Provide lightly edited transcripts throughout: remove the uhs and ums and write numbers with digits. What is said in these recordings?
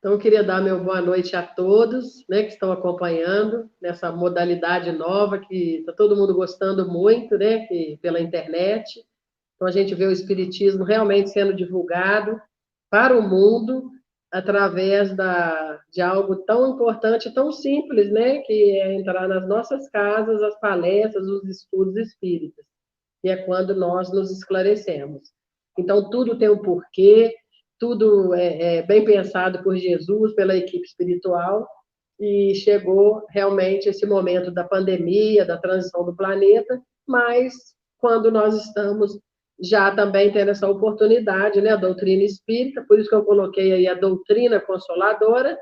Então, eu queria dar meu boa noite a todos, né, que estão acompanhando nessa modalidade nova que está todo mundo gostando muito, né, pela internet. Então, a gente vê o Espiritismo realmente sendo divulgado para o mundo através de algo tão importante, tão simples, né, que é entrar nas nossas casas, as palestras, os estudos espíritas, que é quando nós nos esclarecemos. Então, tudo tem um porquê, tudo é bem pensado por Jesus, pela equipe espiritual, e chegou realmente esse momento da pandemia, da transição do planeta, mas quando nós estamos já também tendo essa oportunidade, né, a doutrina espírita, por isso que eu coloquei aí a doutrina consoladora,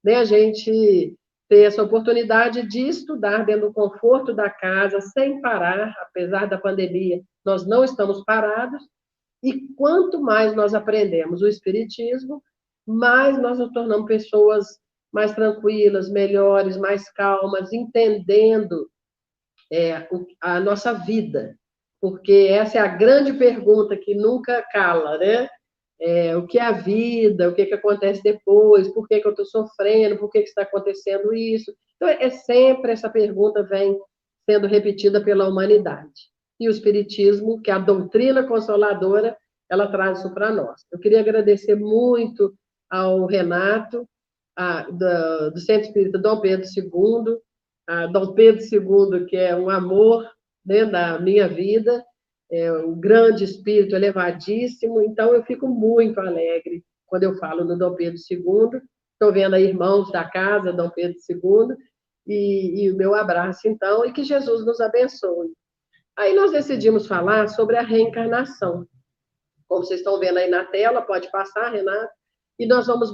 né, a gente ter essa oportunidade de estudar dentro do conforto da casa, sem parar, apesar da pandemia, nós não estamos parados, e quanto mais nós aprendemos o Espiritismo, mais nós nos tornamos pessoas mais tranquilas, melhores, mais calmas, entendendo a nossa vida. Porque essa é a grande pergunta que nunca cala, né? O que é a vida, o que acontece depois, por que eu estou sofrendo, por que está acontecendo isso. Então, sempre essa pergunta vem sendo repetida pela humanidade. E o Espiritismo, que é a doutrina consoladora, ela traz isso para nós. Eu queria agradecer muito ao Renato, do Centro Espírita Dom Pedro II, a Dom Pedro II, que é um amor, né, da minha vida, um grande espírito elevadíssimo, então eu fico muito alegre quando eu falo no Dom Pedro II. Estou vendo aí irmãos da casa, Dom Pedro II, e o meu abraço, então, e que Jesus nos abençoe. Aí nós decidimos falar sobre a reencarnação. Como vocês estão vendo aí na tela, pode passar, Renato, e nós vamos...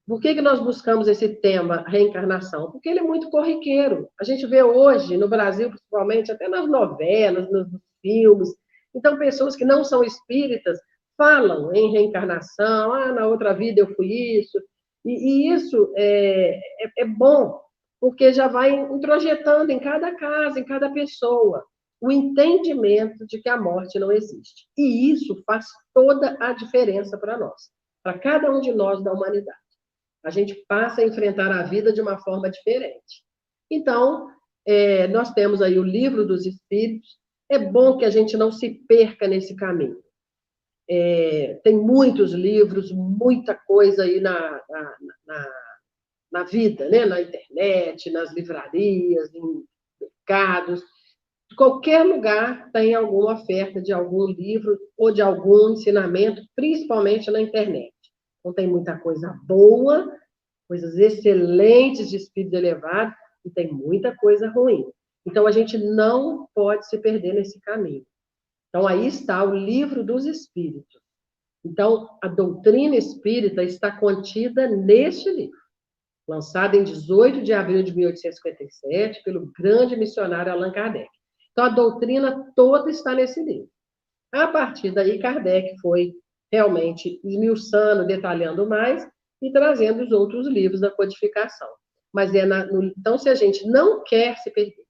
Por que nós buscamos esse tema, reencarnação? Porque ele é muito corriqueiro. A gente vê hoje, no Brasil, principalmente, até nas novelas, nos filmes. Então, pessoas que não são espíritas falam em reencarnação, na outra vida eu fui isso. E isso é bom, porque já vai introjetando em cada casa, em cada pessoa, o entendimento de que a morte não existe. E isso faz toda a diferença para nós, para cada um de nós da humanidade. A gente passa a enfrentar a vida de uma forma diferente. Então, nós temos aí o Livro dos Espíritos. É bom que a gente não se perca nesse caminho. Tem muitos livros, muita coisa aí na vida, né? Na internet, nas livrarias, em mercados. Qualquer lugar tem alguma oferta de algum livro ou de algum ensinamento, principalmente na internet. Então, tem muita coisa boa, coisas excelentes de espírito elevado, e tem muita coisa ruim. Então, a gente não pode se perder nesse caminho. Então, aí está o Livro dos Espíritos. Então, a doutrina espírita está contida neste livro, lançado em 18 de abril de 1857, pelo grande missionário Allan Kardec. Então, a doutrina toda está nesse livro. A partir daí, Kardec foi realmente esmiuçando, detalhando mais e trazendo os outros livros da codificação. Mas então, se a gente não quer se perder,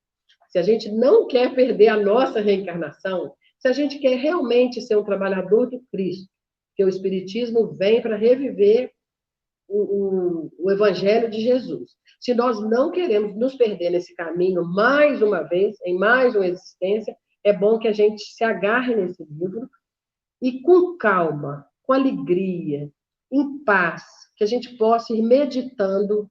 se a gente não quer perder a nossa reencarnação, se a gente quer realmente ser um trabalhador do Cristo, que o Espiritismo vem para reviver o Evangelho de Jesus. Se nós não queremos nos perder nesse caminho mais uma vez, em mais uma existência, é bom que a gente se agarre nesse livro e com calma, com alegria, em paz, que a gente possa ir meditando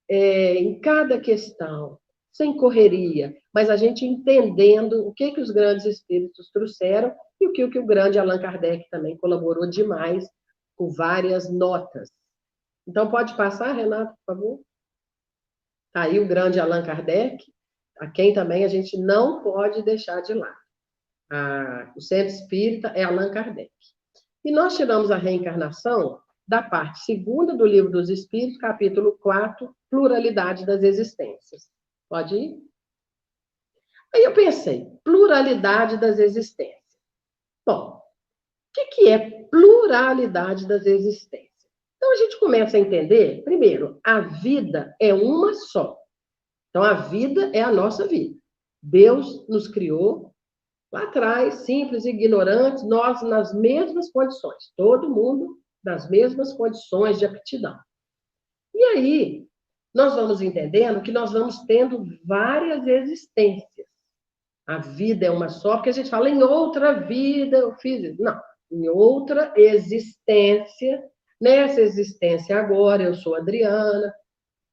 em cada questão, sem correria, mas a gente entendendo o que os grandes espíritos trouxeram e o que o grande Allan Kardec também colaborou demais com várias notas. Então, pode passar, Renato, por favor? Está aí o grande Allan Kardec, a quem também a gente não pode deixar de lado. O Centro Espírita é Allan Kardec. E nós tiramos a reencarnação da parte segunda do Livro dos Espíritos, capítulo 4, Pluralidade das Existências. Pode ir? Aí eu pensei, pluralidade das existências. Bom, o que é pluralidade das existências? Então, a gente começa a entender, primeiro, a vida é uma só. Então, a vida é a nossa vida. Deus nos criou lá atrás, simples, ignorantes, nós nas mesmas condições. Todo mundo das mesmas condições de aptidão. E aí, nós vamos entendendo que nós vamos tendo várias existências. A vida é uma só, porque a gente fala em outra vida eu fiz isso. Não, em outra existência. Nessa existência agora, eu sou a Adriana,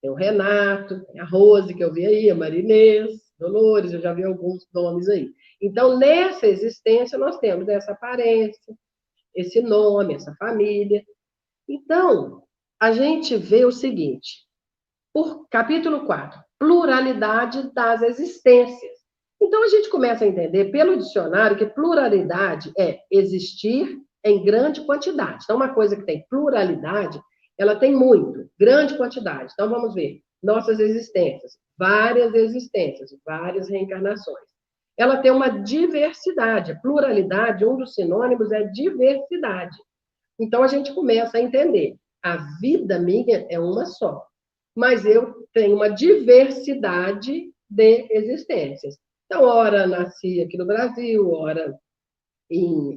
tem o Renato, tem a Rose, que eu vi aí, a Marinês, Dolores, eu já vi alguns nomes aí. Então, nessa existência, nós temos essa aparência, esse nome, essa família. Então, a gente vê o seguinte, por capítulo 4, pluralidade das existências. Então, a gente começa a entender pelo dicionário que pluralidade é existir em grande quantidade. Então, uma coisa que tem pluralidade, ela tem muito, grande quantidade. Então, vamos ver, nossas existências, várias reencarnações. Ela tem uma diversidade, pluralidade, um dos sinônimos é diversidade. Então, a gente começa a entender, a vida minha é uma só, mas eu tenho uma diversidade de existências. Então, ora nasci aqui no Brasil, ora,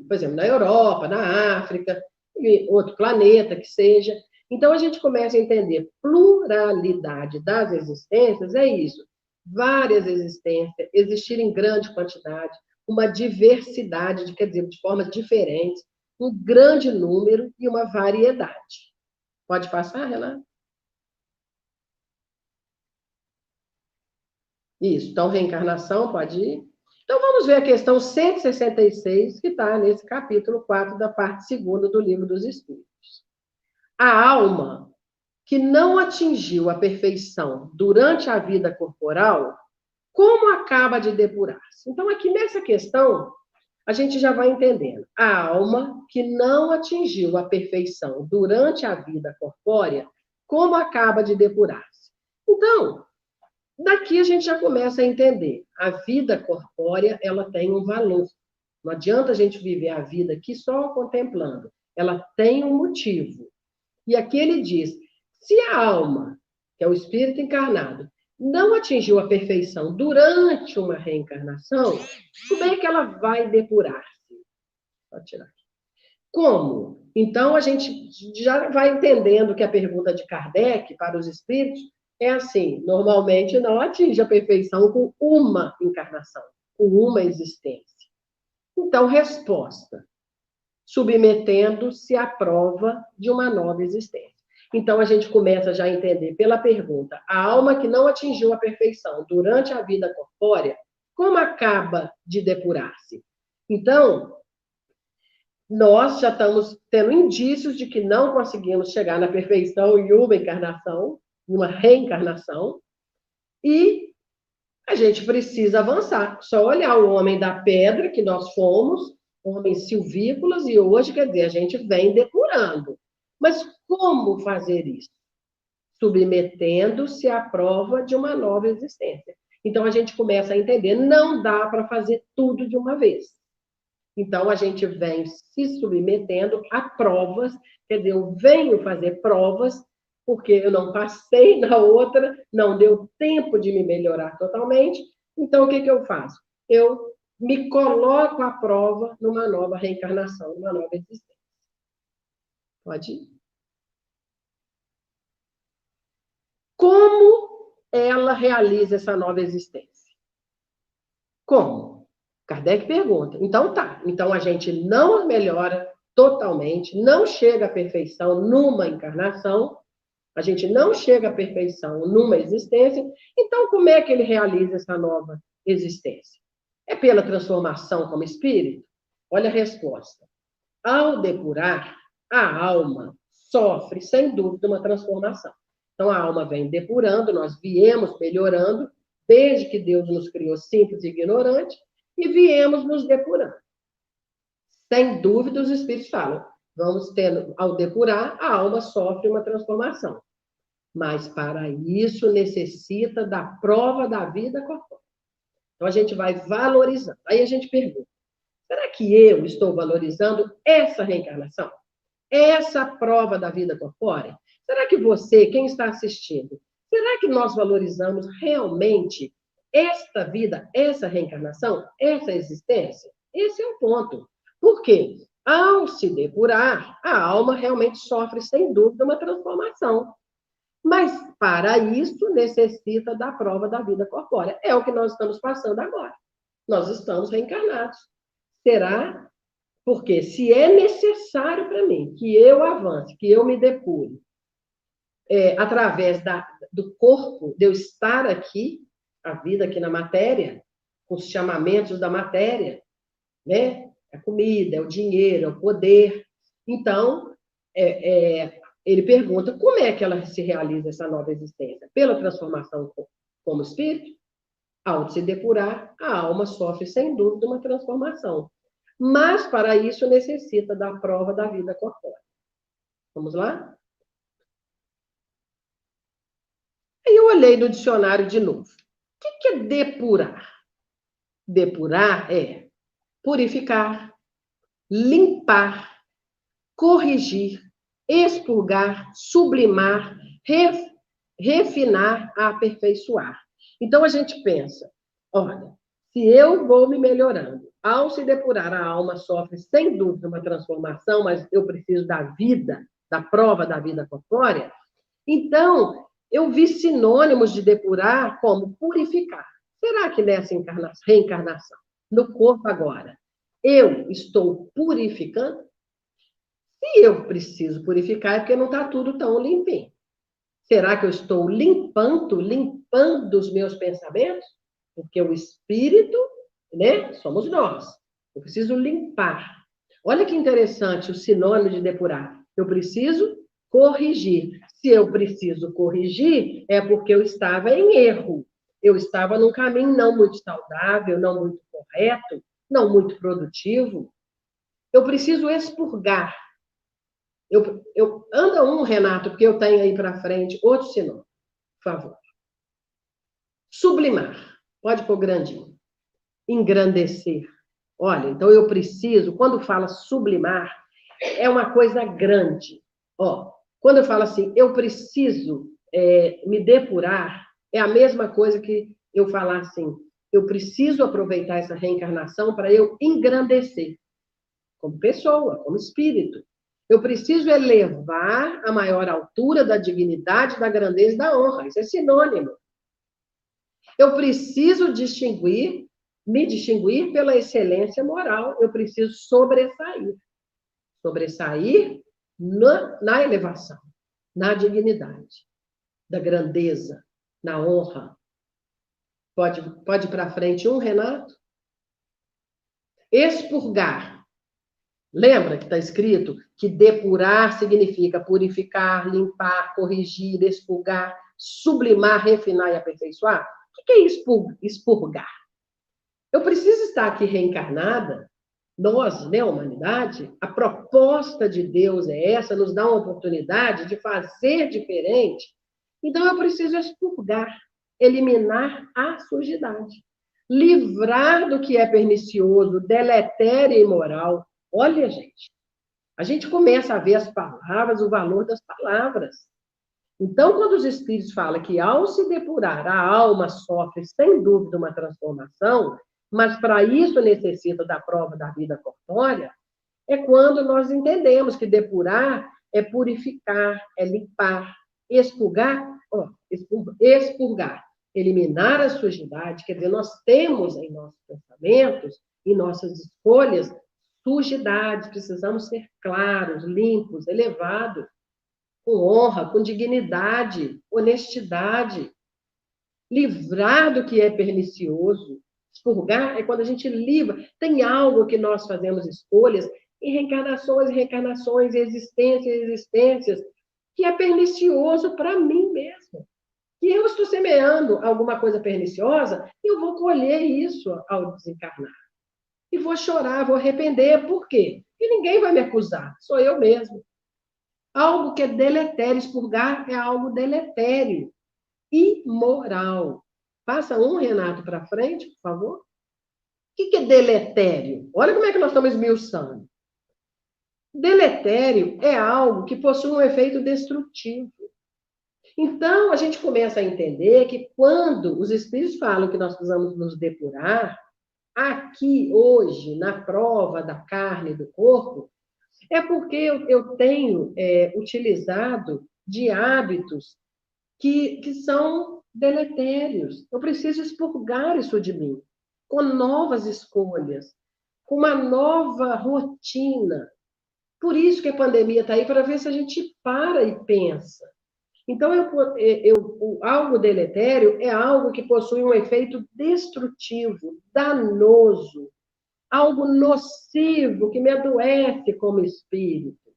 por exemplo, na Europa, na África, em outro planeta que seja. Então, a gente começa a entender pluralidade das existências, é isso. Várias existências, existir em grande quantidade, uma diversidade, quer dizer, de formas diferentes, um grande número e uma variedade. Pode passar, Renato? Isso, então reencarnação pode ir. Então vamos ver a questão 166, que está nesse capítulo 4 da parte 2ª do Livro dos Espíritos. A alma que não atingiu a perfeição durante a vida corporal, como acaba de depurar-se? Então aqui nessa questão, a gente já vai entendendo. A alma que não atingiu a perfeição durante a vida corpórea, como acaba de depurar-se? Então, daqui a gente já começa a entender. A vida corpórea, ela tem um valor. Não adianta a gente viver a vida aqui só contemplando. Ela tem um motivo. E aqui ele diz, se a alma, que é o espírito encarnado, não atingiu a perfeição durante uma reencarnação, como é que ela vai depurar-se? Vou tirar aqui. Como? Então, a gente já vai entendendo que a pergunta de Kardec para os espíritos é assim, normalmente não atinge a perfeição com uma encarnação, com uma existência. Então, resposta, submetendo-se à prova de uma nova existência. Então, a gente começa já a entender pela pergunta, a alma que não atingiu a perfeição durante a vida corpórea, como acaba de depurar-se? Então, nós já estamos tendo indícios de que não conseguimos chegar na perfeição em uma encarnação, em uma reencarnação, e a gente precisa avançar. Só olhar o homem da pedra que nós fomos, homens silvícolas, e hoje, quer dizer, a gente vem depurando. Mas como fazer isso? Submetendo-se à prova de uma nova existência. Então, a gente começa a entender, não dá para fazer tudo de uma vez. Então, a gente vem se submetendo a provas, quer dizer, eu venho fazer provas, porque eu não passei na outra, não deu tempo de me melhorar totalmente, então o que eu faço? Eu me coloco à prova numa nova reencarnação, numa nova existência. Pode ir. Como ela realiza essa nova existência? Como? Kardec pergunta. Então tá, então a gente não melhora totalmente, não chega à perfeição numa encarnação, a gente não chega à perfeição numa existência, então como é que ele realiza essa nova existência? É pela transformação como espírito? Olha a resposta. Ao depurar, a alma sofre, sem dúvida, uma transformação. Então a alma vem depurando, nós viemos melhorando, desde que Deus nos criou simples e ignorante, e viemos nos depurando. Sem dúvida, os espíritos falam, vamos tendo, ao depurar, a alma sofre uma transformação. Mas para isso necessita da prova da vida corpórea. Então a gente vai valorizando. Aí a gente pergunta, será que eu estou valorizando essa reencarnação? Essa prova da vida corpórea? Será que você, quem está assistindo, será que nós valorizamos realmente esta vida, essa reencarnação, essa existência? Esse é o ponto. Por quê? Ao se depurar, a alma realmente sofre, sem dúvida, uma transformação. Mas, para isso, necessita da prova da vida corpórea. É o que nós estamos passando agora. Nós estamos reencarnados. Será? Porque se é necessário para mim que eu avance, que eu me depure, através do corpo, de eu estar aqui, a vida aqui na matéria, com os chamamentos da matéria, né? A comida, é o dinheiro, é o poder. Então, ele pergunta como é que ela se realiza essa nova existência? Pela transformação como espírito? Ao se depurar, a alma sofre, sem dúvida, uma transformação. Mas, para isso, necessita da prova da vida corpórea. Vamos lá? Aí eu olhei no dicionário de novo. O que é depurar? Depurar é purificar, limpar, corrigir, expurgar, sublimar, refinar, aperfeiçoar. Então a gente pensa, olha, se eu vou me melhorando, ao se depurar a alma sofre sem dúvida uma transformação, mas eu preciso da vida, da prova da vida corpórea, então eu vi sinônimos de depurar como purificar. Será que nessa reencarnação, no corpo agora, eu estou purificando? Se eu preciso purificar, é porque não está tudo tão limpinho. Será que eu estou limpando os meus pensamentos? Porque o espírito, né, somos nós. Eu preciso limpar. Olha que interessante o sinônimo de depurar. Eu preciso corrigir. Se eu preciso corrigir, é porque eu estava em erro. Eu estava num caminho não muito saudável, não muito correto, não muito produtivo. Eu preciso expurgar. Anda Renato, porque eu tenho aí para frente outro sinônimo, por favor. Sublimar. Pode pôr grandinho. Engrandecer. Olha, então eu preciso, quando fala sublimar, é uma coisa grande. Ó, quando eu falo assim, eu preciso me depurar, é a mesma coisa que eu falar assim, eu preciso aproveitar essa reencarnação para eu engrandecer, como pessoa, como espírito. Eu preciso elevar a maior altura da dignidade, da grandeza e da honra. Isso é sinônimo. Eu preciso me distinguir pela excelência moral. Eu preciso sobressair. Sobressair na elevação, na dignidade, da grandeza, na honra. Pode ir para frente Renato? Expurgar. Lembra que está escrito que depurar significa purificar, limpar, corrigir, expurgar, sublimar, refinar e aperfeiçoar? O que é expurgar? Eu preciso estar aqui reencarnada, nós, né, a humanidade, a proposta de Deus é essa, nos dá uma oportunidade de fazer diferente. Então eu preciso expurgar, eliminar a sujidade, livrar do que é pernicioso, deletério e imoral. Olha, gente, a gente começa a ver as palavras, o valor das palavras. Então, quando os espíritos falam que ao se depurar, a alma sofre, sem dúvida, uma transformação, mas para isso necessita da prova da vida corpórea, é quando nós entendemos que depurar é purificar, é limpar, expurgar, expurgar, eliminar a sujidade, quer dizer, nós temos em nossos pensamentos, em nossas escolhas, sujidade, precisamos ser claros, limpos, elevados, com honra, com dignidade, honestidade, livrar do que é pernicioso. Expurgar é quando a gente livra. Tem algo que nós fazemos escolhas em reencarnações, existências, que é pernicioso para mim mesmo. E eu estou semeando alguma coisa perniciosa, e eu vou colher isso ao desencarnar. E vou chorar, vou arrepender. Por quê? Porque ninguém vai me acusar, sou eu mesmo. Algo que é deletério, expurgar é algo deletério, imoral. Passa Renato, para frente, por favor. O que é deletério? Olha como é que nós estamos esmiuçando. Deletério é algo que possui um efeito destrutivo. Então, a gente começa a entender que quando os espíritos falam que nós precisamos nos depurar, aqui, hoje, na prova da carne e do corpo, É porque eu tenho utilizado de hábitos que são deletérios. Eu preciso expurgar isso de mim, com novas escolhas, com uma nova rotina. Por isso que a pandemia está aí, para ver se a gente para e pensa. Então, algo deletério é algo que possui um efeito destrutivo, danoso, algo nocivo, que me adoece como espírito,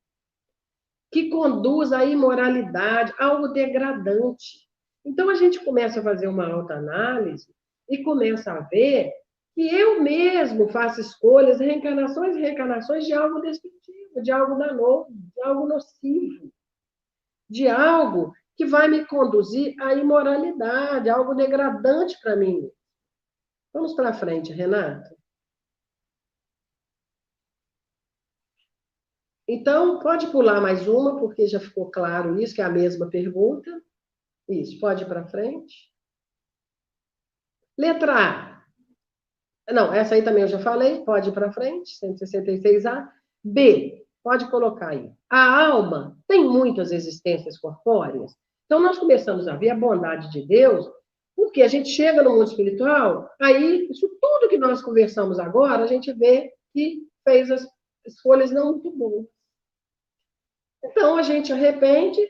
que conduz à imoralidade, algo degradante. Então, a gente começa a fazer uma autoanálise e começa a ver que eu mesmo faço escolhas, reencarnações e reencarnações de algo destrutivo, de algo danoso, de algo nocivo, de algo que vai me conduzir à imoralidade, algo degradante para mim. Vamos para frente, Renata. Então, pode pular mais uma, porque já ficou claro isso, que é a mesma pergunta. Isso, pode ir para frente. Letra A. Não, essa aí também eu já falei, pode ir para frente, 166A. B, pode colocar aí. A alma tem muitas existências corpóreas. Então, nós começamos a ver a bondade de Deus, porque a gente chega no mundo espiritual, aí, isso tudo que nós conversamos agora, a gente vê que fez as escolhas não muito boas. Então, a gente arrepende,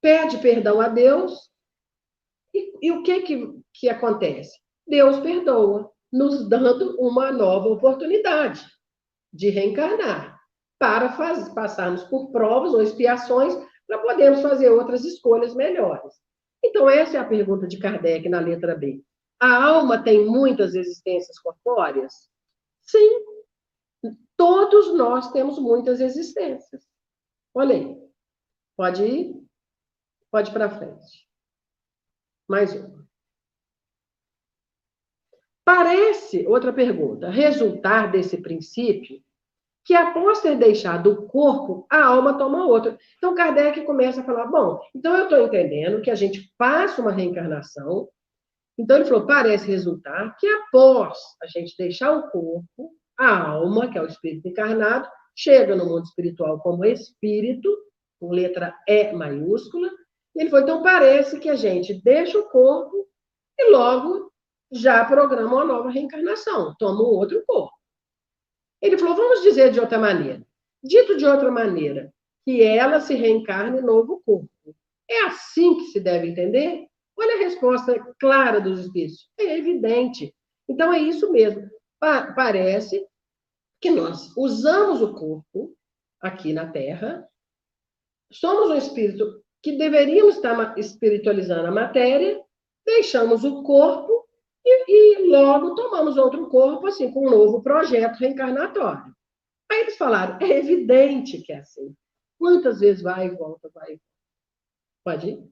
pede perdão a Deus, e o que acontece? Deus perdoa, nos dando uma nova oportunidade de reencarnar, para passarmos por provas ou expiações, para podermos fazer outras escolhas melhores. Então, essa é a pergunta de Kardec na letra B. A alma tem muitas existências corpóreas? Sim, todos nós temos muitas existências. Olha aí, pode ir, pode ir para frente. Mais uma. Parece, outra pergunta, resultar desse princípio que após ter deixado o corpo, a alma toma outra. Então, Kardec começa a falar, bom, então eu estou entendendo que a gente passa uma reencarnação, então ele falou, parece resultar que após a gente deixar o corpo, a alma, que é o espírito encarnado, chega no mundo espiritual como espírito, com letra E maiúscula, e ele falou, então parece que a gente deixa o corpo e logo já programa uma nova reencarnação, toma um outro corpo. Ele falou, vamos dizer de outra maneira. Dito de outra maneira, que ela se reencarne em novo corpo. É assim que se deve entender? Olha a resposta clara dos espíritos. É evidente. Então, é isso mesmo. Parece que nós usamos o corpo aqui na Terra, somos um espírito que deveríamos estar espiritualizando a matéria, deixamos o corpo e logo tomamos outro corpo, assim, com um novo projeto reencarnatório. Aí eles falaram, é evidente que é assim. Quantas vezes vai e volta, vai e volta? Pode ir?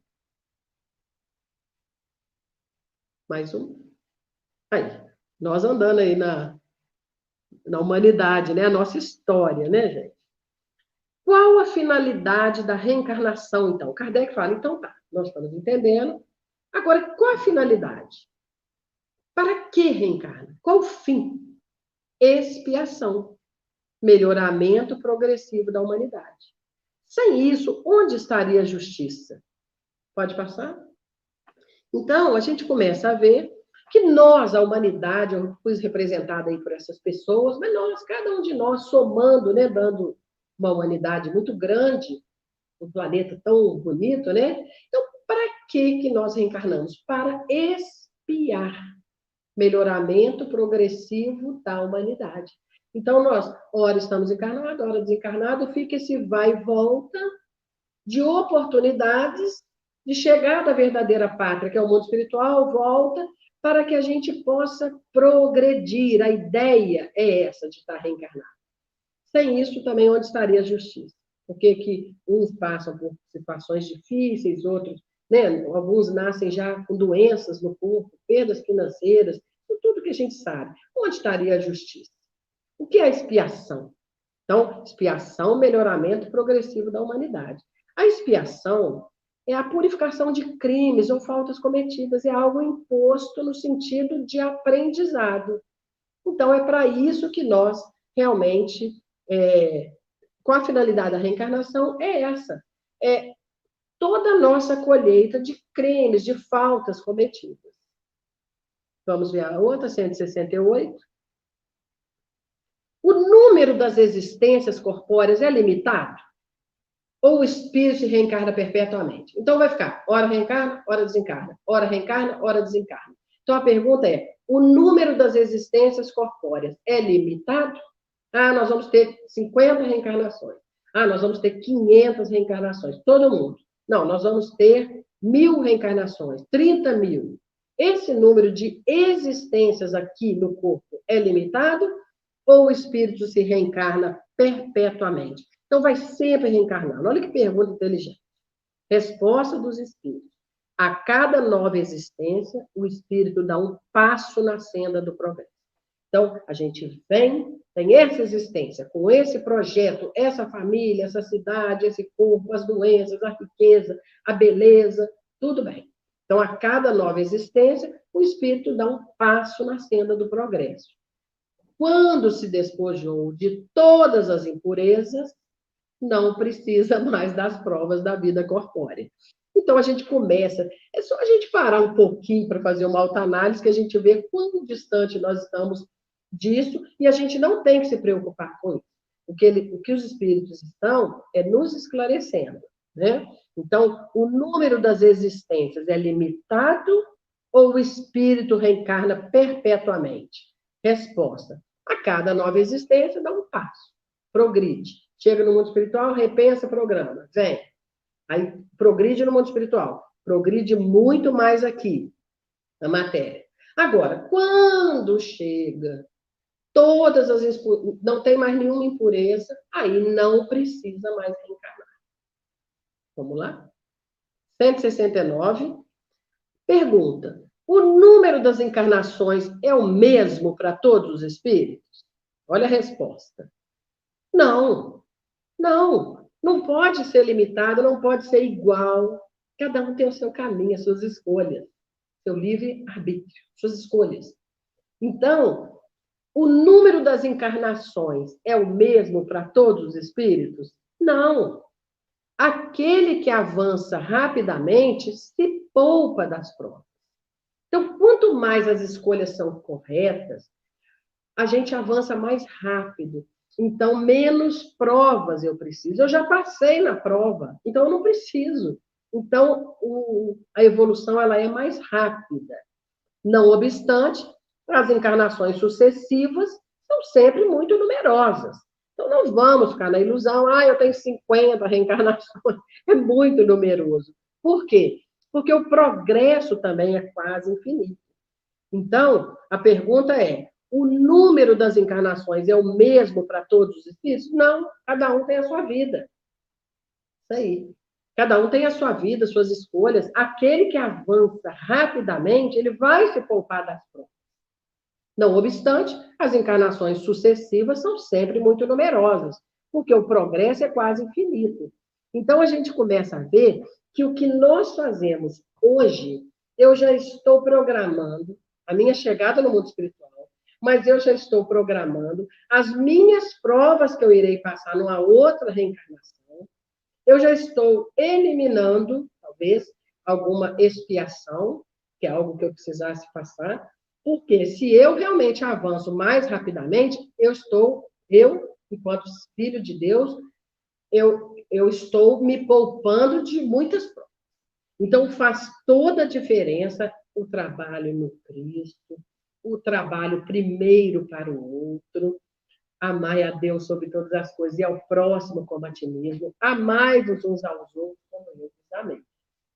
Mais um? Aí, nós andando aí na humanidade, né? A nossa história, né, gente? Qual a finalidade da reencarnação, então? Kardec fala, então tá, nós estamos entendendo. Agora, qual a finalidade? Para que reencarna? Qual o fim? Expiação. Melhoramento progressivo da humanidade. Sem isso, onde estaria a justiça? Pode passar? Então, a gente começa a ver que nós, a humanidade, eu fui representada aí por essas pessoas, mas nós, cada um de nós, somando, né, dando uma humanidade muito grande, um planeta tão bonito, né? Então, para que nós reencarnamos? Para expiar melhoramento progressivo da humanidade. Então, nós, ora estamos encarnados, ora desencarnados, fica esse vai e volta de oportunidades de chegar da verdadeira pátria, que é o mundo espiritual, volta, para que a gente possa progredir. A ideia é essa de estar reencarnado. Sem isso, também, onde estaria a justiça? Porque que uns passam por situações difíceis, outros, né? Alguns nascem já com doenças no corpo, perdas financeiras, tudo que a gente sabe. Onde estaria a justiça? O que é expiação? Então, expiação, melhoramento progressivo da humanidade. A expiação é a purificação de crimes ou faltas cometidas, é algo imposto no sentido de aprendizado. Então, é para isso que nós realmente com a finalidade da reencarnação é essa. É toda a nossa colheita de crimes, de faltas cometidas. Vamos ver a outra, 168. O número das existências corpóreas é limitado? Ou o espírito se reencarna perpetuamente? Então vai ficar, hora reencarna, hora desencarna. Hora reencarna, hora desencarna. Então a pergunta é, o número das existências corpóreas é limitado? Ah, nós vamos ter 50 reencarnações. Ah, nós vamos ter 500 reencarnações. Todo mundo. Não, nós vamos ter 1000 reencarnações, 30.000. Esse número de existências aqui no corpo é limitado? Ou o espírito se reencarna perpetuamente? Então, vai sempre reencarnando. Olha que pergunta inteligente. Resposta dos espíritos. A cada nova existência, o espírito dá um passo na senda do progresso. Então, a gente vem, tem essa existência, com esse projeto, essa família, essa cidade, esse corpo, as doenças, a riqueza, a beleza, tudo bem. Então, a cada nova existência, o espírito dá um passo na senda do progresso. Quando se despojou de todas as impurezas, não precisa mais das provas da vida corpórea. Então, a gente começa, é só a gente parar um pouquinho para fazer uma autoanálise, que a gente vê quão distante nós estamos disso, e a gente não tem que se preocupar com isso. O que os espíritos estão é nos esclarecendo, né? Então, o número das existências é limitado ou o espírito reencarna perpetuamente? Resposta. A cada nova existência, dá um passo, progride. Chega no mundo espiritual, repensa, programa, vem. Aí, progride no mundo espiritual. Progride muito mais aqui, na matéria. Agora, quando chega todas as não tem mais nenhuma impureza, aí não precisa mais reencarnar. Vamos lá? 169. Pergunta. O número das encarnações é o mesmo para todos os espíritos? Olha a resposta. Não. Não pode ser limitado, não pode ser igual. Cada um tem o seu caminho, as suas escolhas. Seu livre-arbítrio, suas escolhas. Então, o número das encarnações é o mesmo para todos os espíritos? Não. Aquele que avança rapidamente se poupa das provas. Então, quanto mais as escolhas são corretas, a gente avança mais rápido. Então, menos provas eu preciso. Eu já passei na prova, então eu não preciso. Então, a evolução ela é mais rápida. Não obstante, as encarnações sucessivas são sempre muito numerosas. Então, não vamos ficar na ilusão, eu tenho 50 reencarnações. É muito numeroso. Por quê? Porque o progresso também é quase infinito. Então, a pergunta é, o número das encarnações é o mesmo para todos os espíritos? Não, cada um tem a sua vida. Isso aí. Cada um tem a sua vida, suas escolhas. Aquele que avança rapidamente, ele vai se poupar das provas. Não obstante, as encarnações sucessivas são sempre muito numerosas, porque o progresso é quase infinito. Então, a gente começa a ver que o que nós fazemos hoje, eu já estou programando a minha chegada no mundo espiritual, mas eu já estou programando as minhas provas que eu irei passar numa outra reencarnação. Eu já estou eliminando, talvez, alguma expiação, que é algo que eu precisasse passar, porque se eu realmente avanço mais rapidamente, enquanto filho de Deus, eu estou me poupando de muitas provas. Então, faz toda a diferença o trabalho no Cristo, o trabalho primeiro para o outro, amai a Deus sobre todas as coisas e ao próximo como a ti mesmo, amai-vos uns aos outros como eu vos amei.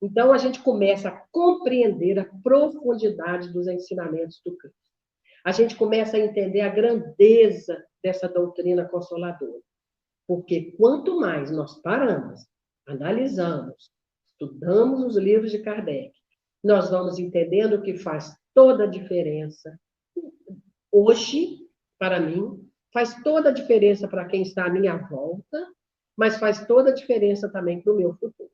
Então, a gente começa a compreender a profundidade dos ensinamentos do Cristo. A gente começa a entender a grandeza dessa doutrina consoladora. Porque quanto mais nós paramos, analisamos, estudamos os livros de Kardec, nós vamos entendendo que faz toda a diferença. Hoje, para mim, faz toda a diferença para quem está à minha volta, mas faz toda a diferença também para o meu futuro.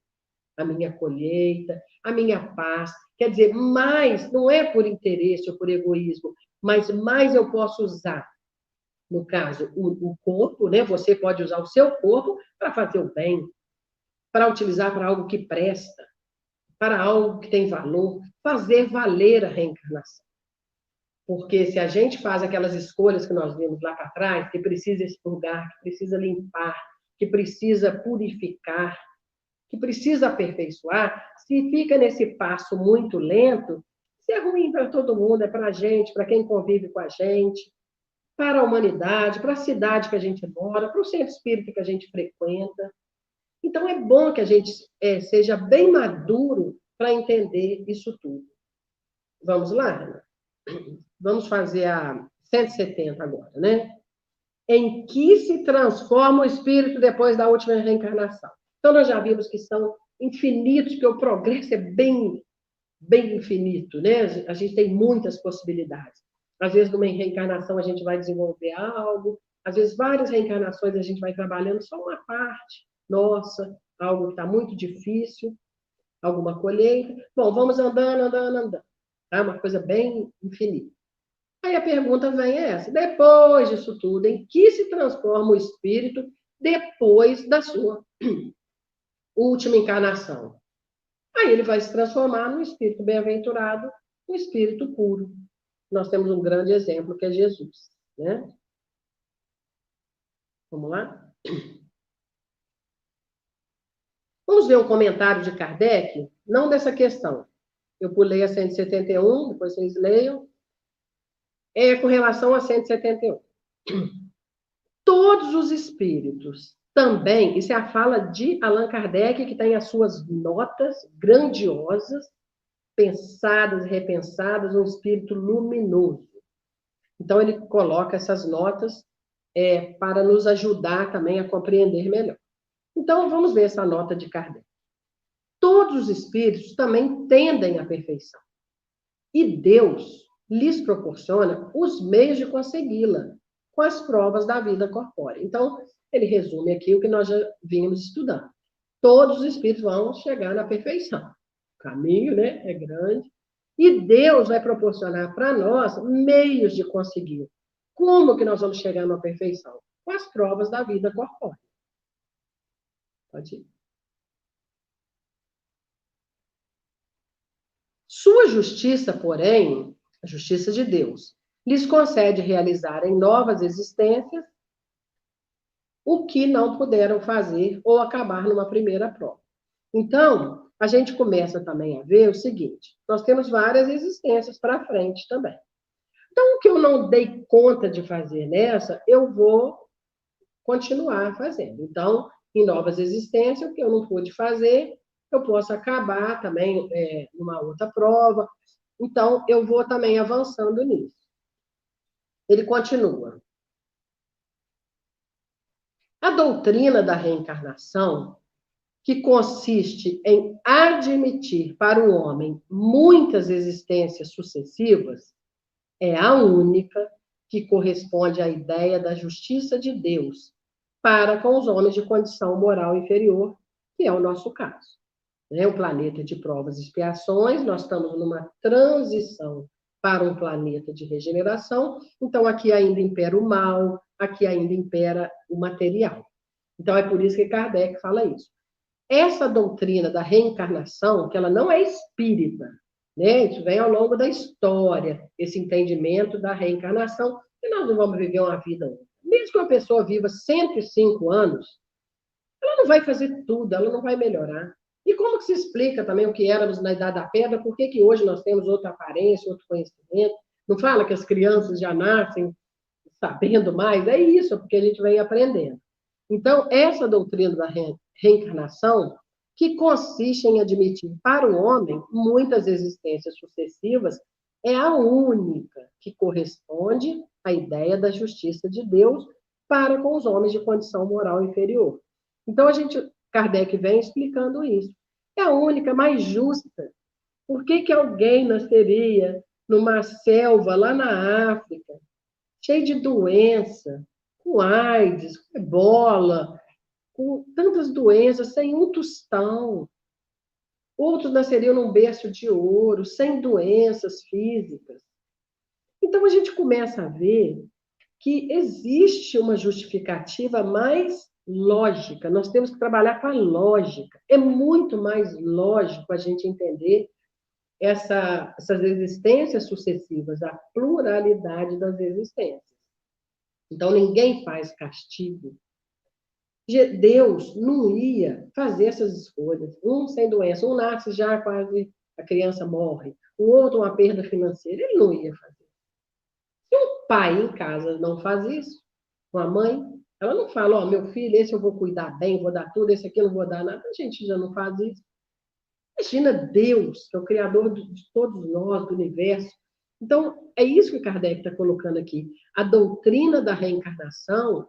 A minha colheita, a minha paz. Quer dizer, mais, não é por interesse ou por egoísmo, mas mais eu posso usar no caso, o corpo, né? Você pode usar o seu corpo para fazer o bem, para utilizar para algo que presta, para algo que tem valor, fazer valer a reencarnação. Porque se a gente faz aquelas escolhas que nós vimos lá para trás, que precisa expurgar, que precisa limpar, que precisa purificar, que precisa aperfeiçoar, se fica nesse passo muito lento, isso é ruim para todo mundo, é para a gente, para quem convive com a gente, para a humanidade, para a cidade que a gente mora, para o centro espírita que a gente frequenta. Então, é bom que a gente seja bem maduro para entender isso tudo. Vamos lá, Ana? Vamos fazer a 170 agora, né? Em que se transforma o espírito depois da última reencarnação? Então, nós já vimos que são infinitos, que o progresso é bem infinito, né? A gente tem muitas possibilidades. Às vezes, numa reencarnação, a gente vai desenvolver algo, às vezes, várias reencarnações, a gente vai trabalhando só uma parte nossa, algo que está muito difícil, alguma colheita. Bom, vamos andando. Tá? Uma coisa bem infinita. Aí a pergunta vem essa: depois disso tudo, em que se transforma o espírito depois da sua última encarnação? Aí ele vai se transformar no espírito bem-aventurado, no espírito puro. Nós temos um grande exemplo que é Jesus, né? Vamos lá? Vamos ver um comentário de Kardec, não dessa questão. Eu pulei a 171, depois vocês leiam. Com relação a 171. Todos os espíritos também, isso é a fala de Allan Kardec, que tem as suas notas grandiosas, pensadas e repensadas, um espírito luminoso. Então, ele coloca essas notas para nos ajudar também a compreender melhor. Então, vamos ver essa nota de Kardec. Todos os espíritos também tendem à perfeição. E Deus lhes proporciona os meios de consegui-la, com as provas da vida corpórea. Então, ele resume aqui o que nós já vimos estudando. Todos os espíritos vão chegar na perfeição. O caminho, né, é grande. E Deus vai proporcionar para nós meios de conseguir. Como que nós vamos chegar na perfeição? Com as provas da vida corpórea. Pode ir. Sua justiça, porém, a justiça de Deus, lhes concede realizar em novas existências o que não puderam fazer ou acabar numa primeira prova. Então, a gente começa também a ver o seguinte: nós temos várias existências para frente também. Então, o que eu não dei conta de fazer nessa, eu vou continuar fazendo. Então, em novas existências, o que eu não pude fazer, eu posso acabar também numa outra prova. Então, eu vou também avançando nisso. Ele continua. A doutrina da reencarnação, que consiste em admitir para o homem muitas existências sucessivas, é a única que corresponde à ideia da justiça de Deus para com os homens de condição moral inferior, que é o nosso caso. O planeta de provas e expiações, nós estamos numa transição para um planeta de regeneração, então aqui ainda impera o mal, aqui ainda impera o material. Então é por isso que Kardec fala isso. Essa doutrina da reencarnação, que ela não é espírita, né? Isso vem ao longo da história, esse entendimento da reencarnação, que nós não vamos viver uma vida. Mesmo que uma pessoa viva 105 anos, ela não vai fazer tudo, ela não vai melhorar. E como que se explica também o que éramos na Idade da Pedra, por que hoje nós temos outra aparência, outro conhecimento? Não fala que as crianças já nascem sabendo mais? É isso, porque a gente vem aprendendo. Então, essa doutrina da reencarnação, que consiste em admitir para o homem muitas existências sucessivas, é a única que corresponde à ideia da justiça de Deus para com os homens de condição moral inferior. Então, Kardec vem explicando isso. É a única mais justa. Por que alguém nasceria numa selva lá na África, cheio de doença, com AIDS, com ebola, com tantas doenças, sem um tostão? Outros nasceriam num berço de ouro, sem doenças físicas. Então, a gente começa a ver que existe uma justificativa mais lógica. Nós temos que trabalhar com a lógica. É muito mais lógico a gente entender essas existências sucessivas, a pluralidade das existências. Então, ninguém faz castigo. Deus não ia fazer essas escolhas. Um sem doença, um nasce já quase, a criança morre. O outro, uma perda financeira. Ele não ia fazer. Se um pai em casa não faz isso, com a mãe, ela não fala, ó, meu filho, esse eu vou cuidar bem, vou dar tudo, esse aqui eu não vou dar nada. A gente já não faz isso. Imagina Deus, que é o Criador de todos nós, do universo. Então, é isso que Kardec está colocando aqui. A doutrina da reencarnação,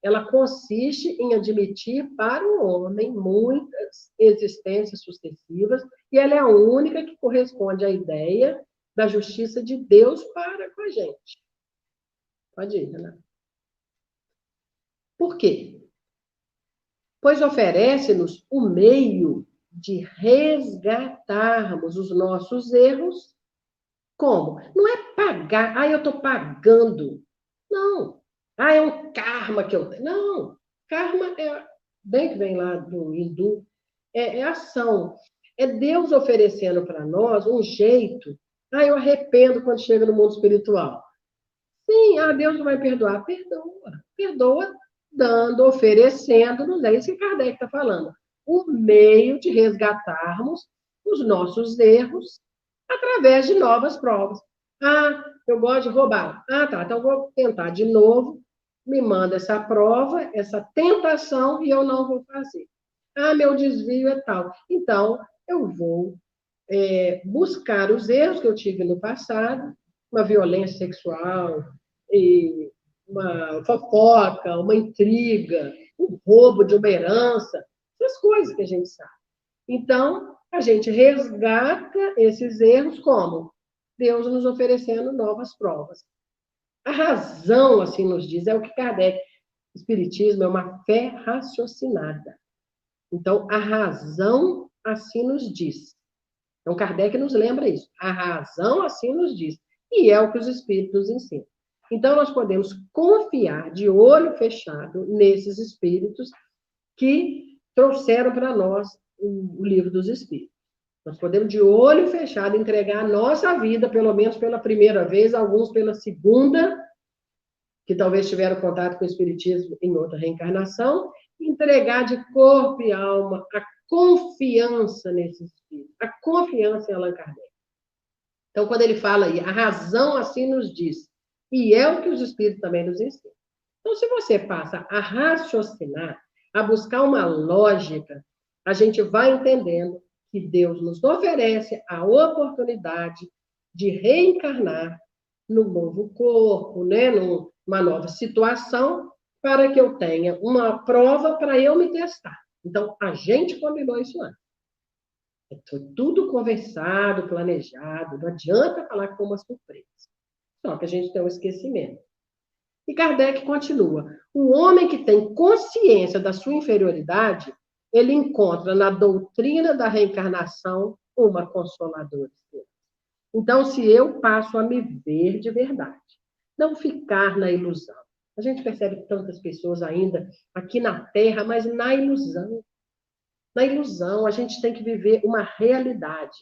ela consiste em admitir para o homem muitas existências sucessivas, e ela é a única que corresponde à ideia da justiça de Deus para com a gente. Pode ir, Renato. Por quê? Pois oferece-nos o meio de resgatarmos os nossos erros. Como? Não é pagar, eu estou pagando. Não. É um karma que eu tenho. Não. Karma é, bem que vem lá do hindu, é ação. É Deus oferecendo para nós um jeito. Eu arrependo quando chega no mundo espiritual. Sim, Deus não vai perdoar. Perdoa. Perdoa dando, oferecendo-nos. É isso que Kardec está falando. O meio de resgatarmos os nossos erros através de novas provas. Eu gosto de roubar. Tá, então eu vou tentar de novo. Me manda essa prova, essa tentação, e eu não vou fazer. Meu desvio é tal. Então, eu vou buscar os erros que eu tive no passado, uma violência sexual, e uma fofoca, uma intriga, um roubo de uma herança, essas coisas que a gente sabe. Então, a gente resgata esses erros como? Deus nos oferecendo novas provas. A razão, assim nos diz, é o que Kardec, o Espiritismo é uma fé raciocinada. Então, a razão assim nos diz. Então, Kardec nos lembra isso. A razão assim nos diz. E é o que os Espíritos ensinam. Então, nós podemos confiar de olho fechado nesses Espíritos que trouxeram para nós o livro dos Espíritos. Nós podemos, de olho fechado, entregar a nossa vida, pelo menos pela primeira vez, alguns pela segunda, que talvez tiveram contato com o Espiritismo em outra reencarnação, entregar de corpo e alma a confiança nesse Espírito, a confiança em Allan Kardec. Então, quando ele fala aí, a razão assim nos diz, e é o que os Espíritos também nos ensinam. Então, se você passa a raciocinar, a buscar uma lógica, a gente vai entendendo que Deus nos oferece a oportunidade de reencarnar no novo corpo, né? Numa nova situação, para que eu tenha uma prova para eu me testar. Então, a gente combinou isso antes. Foi tudo conversado, planejado, não adianta falar que foi uma surpresa. Só que a gente tem um esquecimento. E Kardec continua. O homem que tem consciência da sua inferioridade, ele encontra na doutrina da reencarnação uma consoladora. Então, se eu passo a me ver de verdade, não ficar na ilusão. A gente percebe tantas pessoas ainda aqui na Terra, mas na ilusão. Na ilusão, a gente tem que viver uma realidade.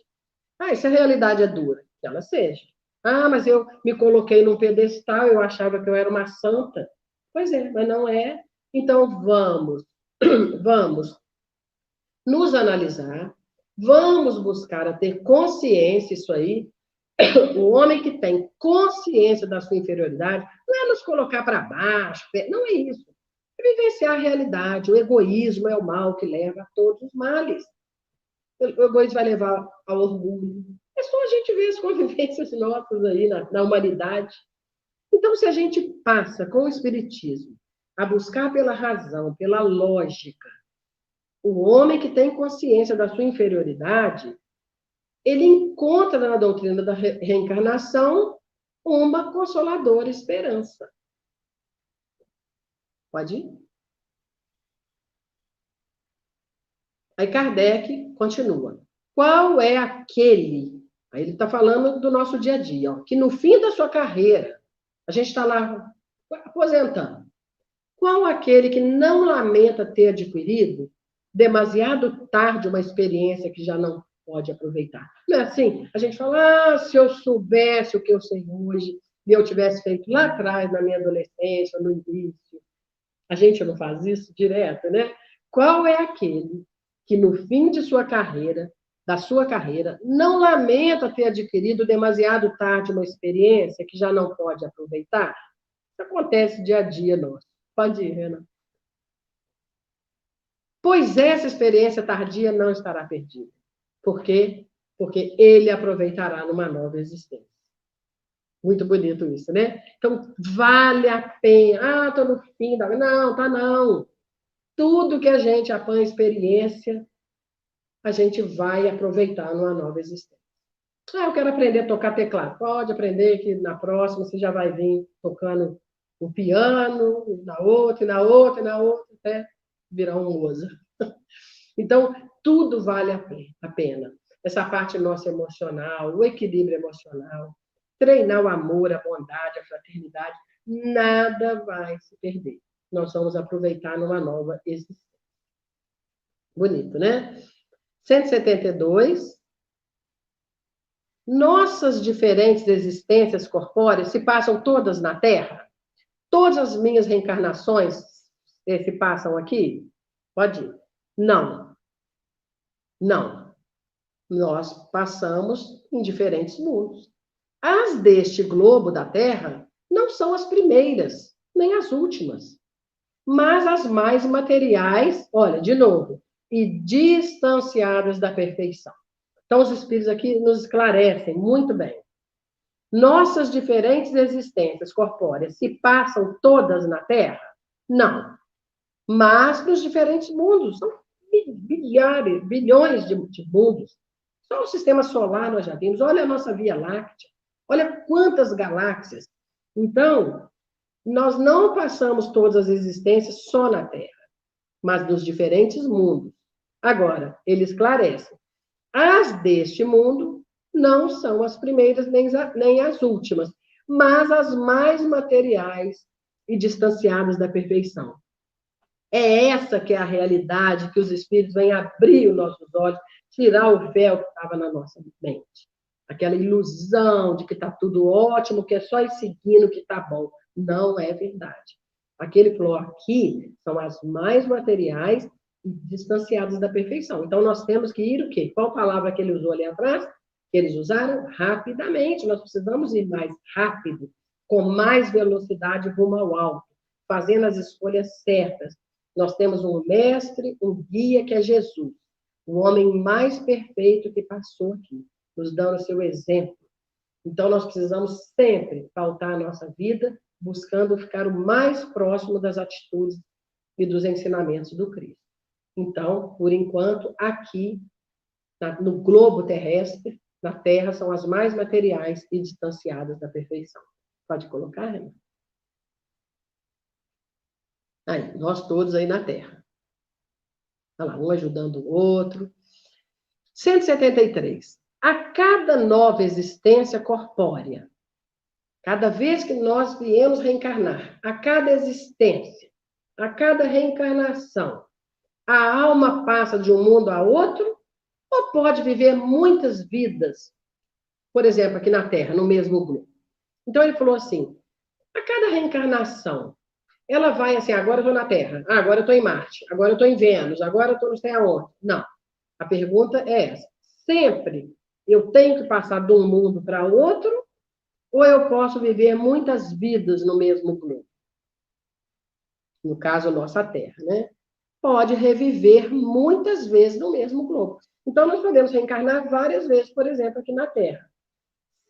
E se a realidade é dura, que ela seja. Mas eu me coloquei num pedestal, eu achava que eu era uma santa. Pois é, mas não é. Então, vamos nos analisar, vamos buscar a ter consciência, isso aí. O homem que tem consciência da sua inferioridade não é nos colocar para baixo, não é isso. É vivenciar a realidade. O egoísmo é o mal que leva a todos os males. O egoísmo vai levar ao orgulho. É só a gente ver as convivências nossas aí na humanidade. Então, se a gente passa com o Espiritismo a buscar pela razão, pela lógica, o homem que tem consciência da sua inferioridade, ele encontra na doutrina da reencarnação uma consoladora esperança. Pode ir? Aí Kardec continua. Qual é aquele? Aí ele está falando do nosso dia a dia, que no fim da sua carreira, a gente está lá Aposentando. Qual aquele que não lamenta ter adquirido demasiado tarde uma experiência que já não pode aproveitar? Não é assim? A gente fala, se eu soubesse o que eu sei hoje, e eu tivesse feito lá atrás, na minha adolescência, no início. A gente não faz isso direto, né? Qual é aquele que no fim de sua carreira, da sua carreira, não lamenta ter adquirido demasiado tarde uma experiência que já não pode aproveitar? Isso acontece dia a dia nosso. Pode ir, Renan. Pois essa experiência tardia não estará perdida. Por quê? Porque ele aproveitará numa nova existência. Muito bonito isso, né? Então, vale a pena. Ah, estou no fim da... Não, tá não. Tudo que a gente apanha experiência, a gente vai aproveitar numa nova existência. Ah, eu quero aprender a tocar teclado. Pode aprender que na próxima você já vai vir tocando o piano, na outra, e na outra, e na outra, até virar um Mozart. Então, tudo vale a pena. Essa parte nossa emocional, o equilíbrio emocional, treinar o amor, a bondade, a fraternidade, nada vai se perder. Nós vamos aproveitar numa nova existência. Bonito, né? 172. Nossas diferentes existências corpóreas se passam todas na Terra? Todas as minhas reencarnações se passam aqui? Pode ir. Não. Não. Nós passamos em diferentes mundos. As deste globo da Terra não são as primeiras, nem as últimas, mas as mais materiais, olha, de novo, e distanciadas da perfeição. Então, os espíritos aqui nos esclarecem muito bem. Nossas diferentes existências corpóreas se passam todas na Terra? Não. Mas nos diferentes mundos, são bilhares, bilhões de mundos. Só o sistema solar nós já vimos. Olha a nossa Via Láctea. Olha quantas galáxias. Então, nós não passamos todas as existências só na Terra, mas nos diferentes mundos. Agora, ele esclarece. As deste mundo não são as primeiras nem as últimas, mas as mais materiais e distanciadas da perfeição. É essa que é a realidade que os espíritos vêm abrir os nossos olhos, tirar o véu que estava na nossa mente. Aquela ilusão de que está tudo ótimo, que é só ir seguindo que está bom. Não é verdade. Aquele falou aqui são as mais materiais e distanciadas da perfeição. Então, nós temos que ir o quê? Qual palavra que ele usou ali atrás? Que eles usaram? Rapidamente. Nós precisamos ir mais rápido, com mais velocidade rumo ao alto, fazendo as escolhas certas. Nós temos um mestre, um guia, que é Jesus, o homem mais perfeito que passou aqui, nos dando o seu exemplo. Então, nós precisamos sempre pautar a nossa vida buscando ficar o mais próximo das atitudes e dos ensinamentos do Cristo. Então, por enquanto, aqui, no globo terrestre, na Terra, são as mais materiais e distanciadas da perfeição. Pode colocar, Renan? Aí, nós todos aí na Terra. Olha lá, um ajudando o outro. 173. A cada nova existência corpórea, cada vez que nós viemos reencarnar, a cada existência, a cada reencarnação, a alma passa de um mundo a outro ou pode viver muitas vidas, por exemplo, aqui na Terra, no mesmo grupo? Então, ele falou assim, a cada reencarnação, ela vai assim, agora eu estou na Terra, agora eu estou em Marte, agora eu estou em Vênus, agora eu estou não sei aonde. Não. A pergunta é essa. Sempre eu tenho que passar de um mundo para outro ou eu posso viver muitas vidas no mesmo globo? No caso, nossa Terra, né? Pode reviver muitas vezes no mesmo globo. Então, nós podemos reencarnar várias vezes, por exemplo, aqui na Terra.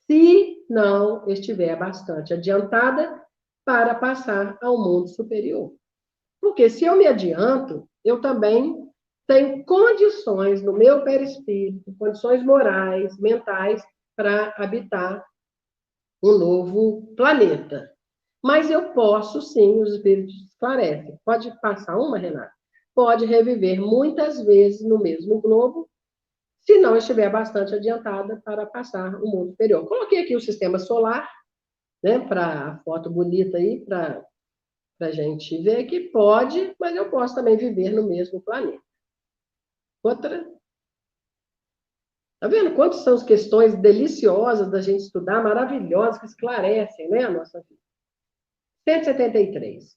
Se não estiver bastante adiantada para passar ao mundo superior. Porque se eu me adianto, eu também tenho condições no meu perispírito, condições morais, mentais, para habitar um novo planeta. Mas eu posso, sim, os espíritos esclarecem. Pode passar uma, Renata? Pode reviver muitas vezes no mesmo globo, se não estiver bastante adiantada para passar o mundo superior. Coloquei aqui o sistema solar, né, para a foto bonita aí, para Para a gente ver que pode, mas eu posso também viver no mesmo planeta. Outra. Tá vendo quantas são as questões deliciosas da gente estudar, maravilhosas, que esclarecem, né, a nossa vida? 173.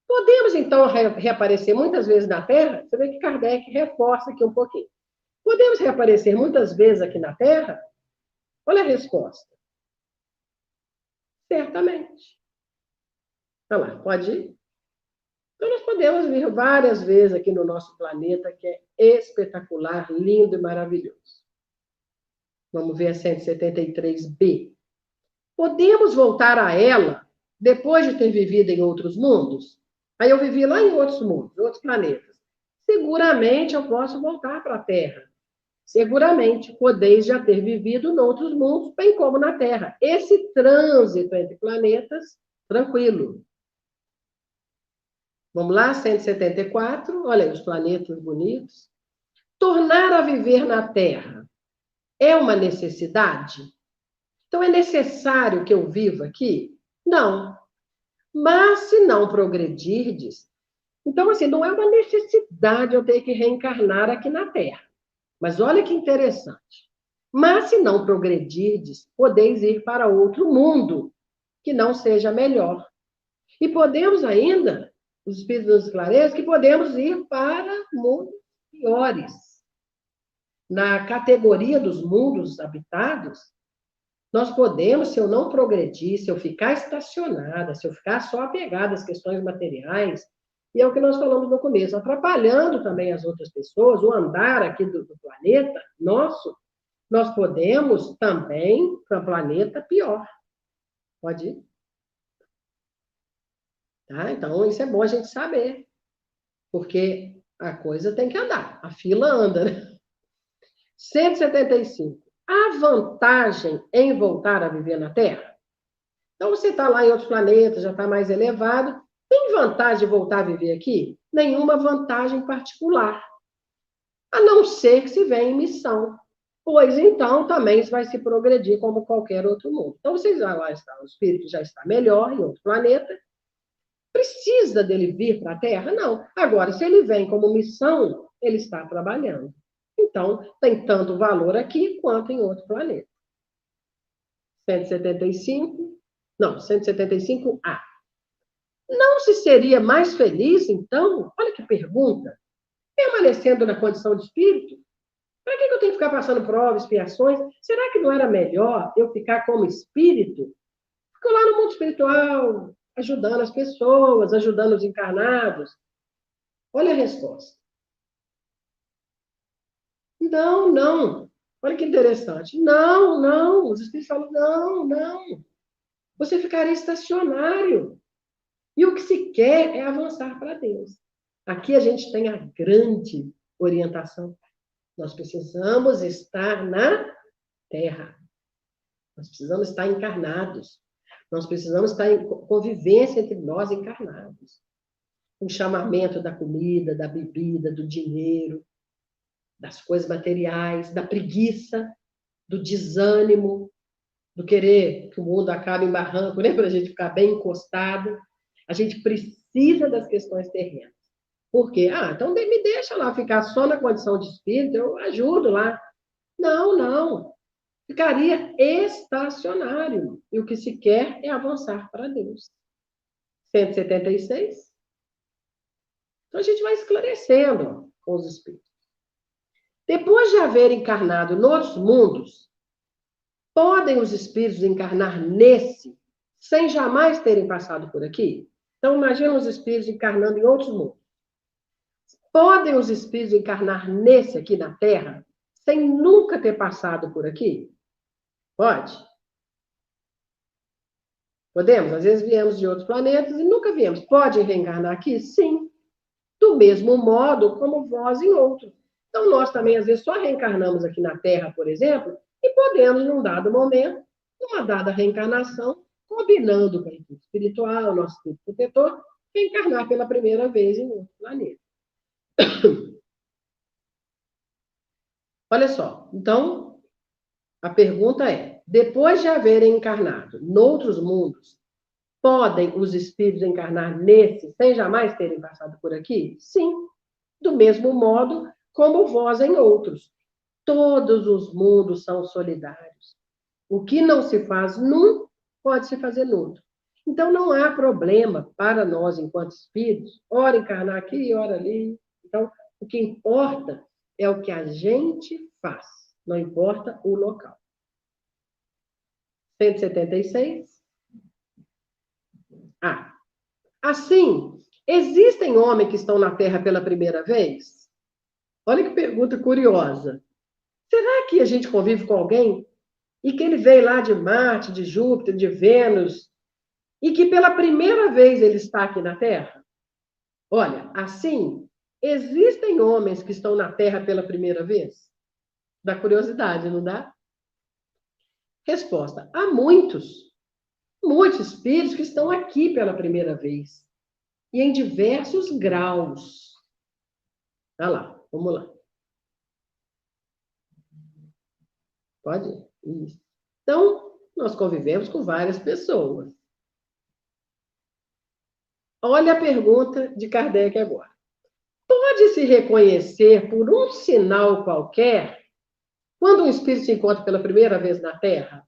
Podemos, então, reaparecer muitas vezes na Terra? Você vê que Kardec reforça aqui um pouquinho. Podemos reaparecer muitas vezes aqui na Terra? Olha a resposta. Certamente. Olha lá, pode ir? Então, nós podemos vir várias vezes aqui no nosso planeta, que é espetacular, lindo e maravilhoso. Vamos ver a 173b. Podemos voltar a ela depois de ter vivido em outros mundos? Aí eu vivi lá em outros mundos, outros planetas. Seguramente eu posso voltar para a Terra. Seguramente podeis já ter vivido em outros mundos, bem como na Terra. Esse trânsito entre planetas, tranquilo. Vamos lá, 174. Olha aí os planetas bonitos. Tornar a viver na Terra é uma necessidade? Então, é necessário que eu viva aqui? Não. Mas se não progredirdes, então, assim, não é uma necessidade eu ter que reencarnar aqui na Terra. Mas olha que interessante. Mas se não progredirdes, podeis ir para outro mundo, que não seja melhor. E podemos ainda, os Espíritos nos esclarecem, que podemos ir para mundos piores. Na categoria dos mundos habitados, nós podemos, se eu não progredir, se eu ficar estacionada, se eu ficar só apegada às questões materiais, e é o que nós falamos no começo, atrapalhando também as outras pessoas, o andar aqui do planeta nosso, nós podemos também para um planeta pior. Pode ir? Tá? Então, isso é bom a gente saber, porque a coisa tem que andar, a fila anda, né? 175. Há vantagem em voltar a viver na Terra? Então, você está lá em outros planetas, já está mais elevado. Tem vantagem de voltar a viver aqui? Nenhuma vantagem particular. A não ser que se venha em missão. Pois então, também vai se progredir como qualquer outro mundo. Então, vocês lá está, o espírito já está melhor em outro planeta. Precisa dele vir para a Terra? Não. Agora, se ele vem como missão, ele está trabalhando. Então, tem tanto valor aqui quanto em outro planeta. 175. Não, 175A. Não se seria mais feliz, então? Olha que pergunta. Permanecendo na condição de espírito? Para que eu tenho que ficar passando provas, expiações? Será que não era melhor eu ficar como espírito? Fico lá no mundo espiritual, ajudando as pessoas, ajudando os encarnados. Olha a resposta. Não, não. Olha que interessante. Não, não. Os espíritos falam, não, não. Você ficaria estacionário. E o que se quer é avançar para Deus. Aqui a gente tem a grande orientação. Nós precisamos estar na Terra. Nós precisamos estar encarnados. Nós precisamos estar em convivência entre nós encarnados. O chamamento da comida, da bebida, do dinheiro, das coisas materiais, da preguiça, do desânimo, do querer que o mundo acabe em barranco, né? Para a gente ficar bem encostado. A gente precisa das questões terrenas. Por quê? Ah, então me deixa lá ficar só na condição de espírito, eu ajudo lá. Não, não. Ficaria estacionário. E o que se quer é avançar para Deus. 176. Então a gente vai esclarecendo com os espíritos. Depois de haver encarnado nos mundos, podem os espíritos encarnar nesse, sem jamais terem passado por aqui? Então, imagina os espíritos encarnando em outros mundos. Podem os espíritos encarnar nesse aqui na Terra, sem nunca ter passado por aqui? Pode? Podemos? Às vezes viemos de outros planetas e nunca viemos. Pode reencarnar aqui? Sim. Do mesmo modo como vós em outros. Então, nós também, às vezes, só reencarnamos aqui na Terra, por exemplo, e podemos, num dado momento, numa dada reencarnação, combinando com a equipe espiritual, nosso espírito protetor, reencarnar pela primeira vez em outro planeta. Olha só, então, a pergunta é, depois de haverem encarnado noutros mundos, Podem os espíritos encarnar nesse sem jamais terem passado por aqui? Sim, do mesmo modo como vós em outros. Todos os mundos são solidários. O que não se faz num, pode se fazer no outro. Então, não há problema para nós, enquanto espíritos, ora encarnar aqui, ora ali. Então, o que importa é o que a gente faz, não importa o local. 176. Ah, assim, existem homens que estão na Terra pela primeira vez? Olha que pergunta curiosa. Será que a gente convive com alguém e que ele veio lá de Marte, de Júpiter, de Vênus, e que pela primeira vez ele está aqui na Terra? Olha, assim, existem homens que estão na Terra pela primeira vez? Dá curiosidade, não dá? Resposta: há muitos, muitos espíritos que estão aqui pela primeira vez, e em diversos graus. Olha lá, vamos lá. Pode ir. Isso. Então, nós convivemos com várias pessoas. Olha a pergunta de Kardec agora. Pode-se reconhecer por um sinal qualquer quando um espírito se encontra pela primeira vez na Terra?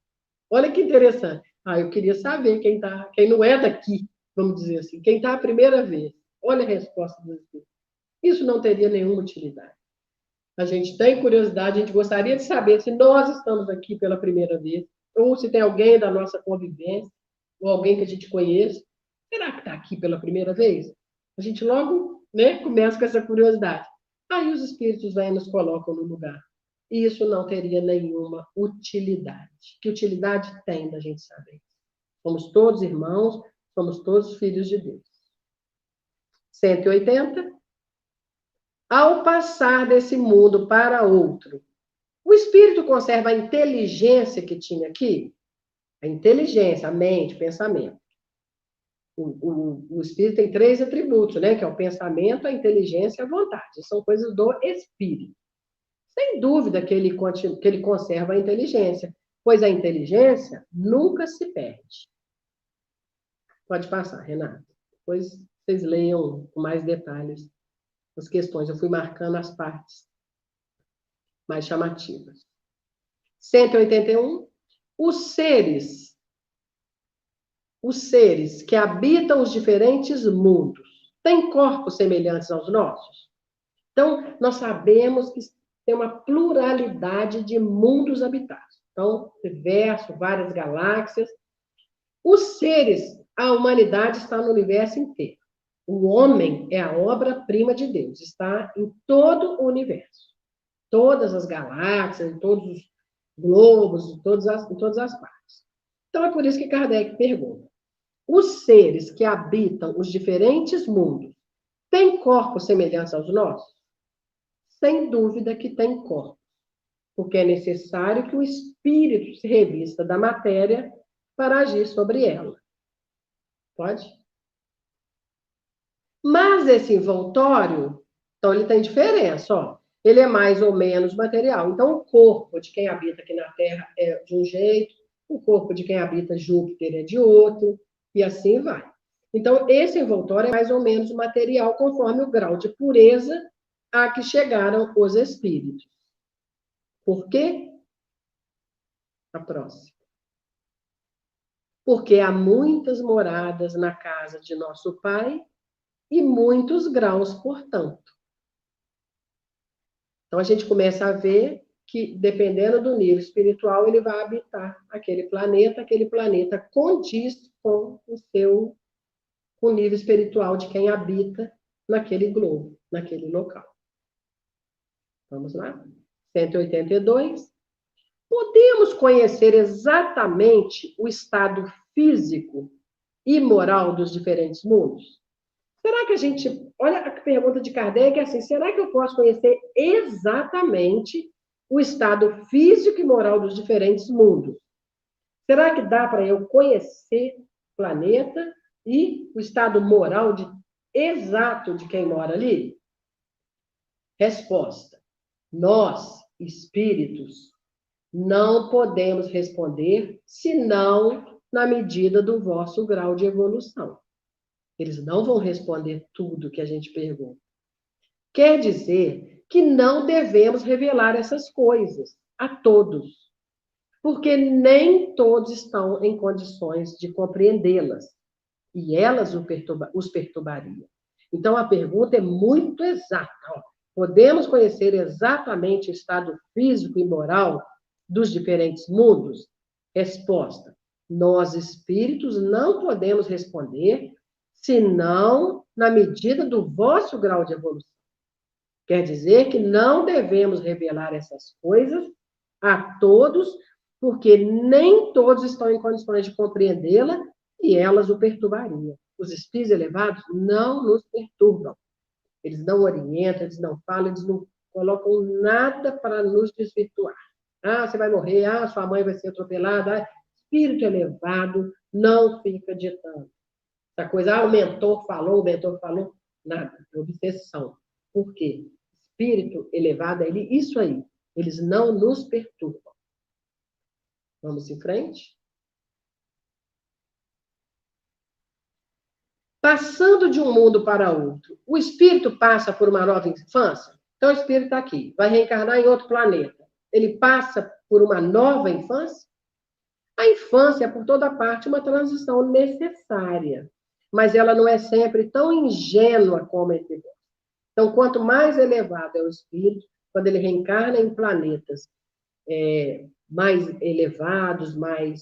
Olha que interessante. Eu queria saber quem não é daqui, vamos dizer assim, quem está a primeira vez. Olha a resposta do espírito. Isso não teria nenhuma utilidade. A gente tem curiosidade, a gente gostaria de saber se nós estamos aqui pela primeira vez, ou se tem alguém da nossa convivência, ou alguém que a gente conhece. Será que está aqui pela primeira vez? A gente logo, né, começa com essa curiosidade. Aí os espíritos vêm e nos colocam no lugar. E isso não teria nenhuma utilidade. Que utilidade tem da gente saber? Somos todos irmãos, somos todos filhos de Deus. 180. Ao passar desse mundo para outro, o espírito conserva a inteligência que tinha aqui? A inteligência, a mente, o pensamento. O espírito tem 3 atributos, né? Que é o pensamento, a inteligência e a vontade. São coisas do espírito. Sem dúvida que ele conserva a inteligência, pois a inteligência nunca se perde. Pode passar, Renato. Depois vocês leiam com mais detalhes as questões. Eu fui marcando as partes mais chamativas. 181. Os seres que habitam os diferentes mundos têm corpos semelhantes aos nossos? Então, nós sabemos que tem uma pluralidade de mundos habitados. Então, universo, várias galáxias. Os seres, a humanidade está no universo inteiro. O homem é a obra-prima de Deus, está em todo o universo. Todas as galáxias, em todos os globos, em todas as partes. Então, é por isso que Kardec pergunta: os seres que habitam os diferentes mundos têm corpos semelhantes aos nossos? Sem dúvida que têm corpos, porque é necessário que o espírito se revista da matéria para agir sobre ela. Pode? Mas esse envoltório, então ele tem diferença, ó. Ele é mais ou menos material. Então, o corpo de quem habita aqui na Terra é de um jeito, o corpo de quem habita Júpiter é de outro, e assim vai. Então, esse envoltório é mais ou menos material, conforme o grau de pureza a que chegaram os espíritos. Por quê? A próxima. Porque há muitas moradas na casa de nosso Pai e muitos graus, portanto. Então, a gente começa a ver que, dependendo do nível espiritual, ele vai habitar aquele planeta condiz com o nível espiritual de quem habita naquele globo, naquele local. Vamos lá? 182. Podemos conhecer exatamente o estado físico e moral dos diferentes mundos? Será que a gente... Olha a pergunta de Kardec, é assim, será que eu posso conhecer exatamente o estado físico e moral dos diferentes mundos? Será que dá para eu conhecer o planeta e o estado moral exato de quem mora ali? Resposta: nós, espíritos, não podemos responder senão na medida do vosso grau de evolução. Eles não vão responder tudo que a gente pergunta. Quer dizer que não devemos revelar essas coisas a todos, porque nem todos estão em condições de compreendê-las, e elas os perturbariam. Então, a pergunta é muito exata. Ó. Podemos conhecer exatamente o estado físico e moral dos diferentes mundos? Resposta: nós, espíritos, não podemos responder, senão na medida do vosso grau de evolução. Quer dizer que não devemos revelar essas coisas a todos, porque nem todos estão em condições de compreendê-la e elas o perturbariam. Os espíritos elevados não nos perturbam. Eles não orientam, eles não falam, eles não colocam nada para nos desvirtuar. Ah, você vai morrer, ah, sua mãe vai ser atropelada. Ah, espírito elevado não fica ditando. Essa coisa, ah, o mentor falou, nada, é obsessão. Por quê? Espírito elevado, isso aí, eles não nos perturbam. Vamos em frente? Passando de um mundo para outro, o espírito passa por uma nova infância? Então, o espírito está aqui, vai reencarnar em outro planeta. Ele passa por uma nova infância? A infância é, por toda parte, uma transição necessária, mas ela não é sempre tão ingênua como esse mundo. Então, quanto mais elevado é o espírito, quando ele reencarna em planetas mais elevados, mais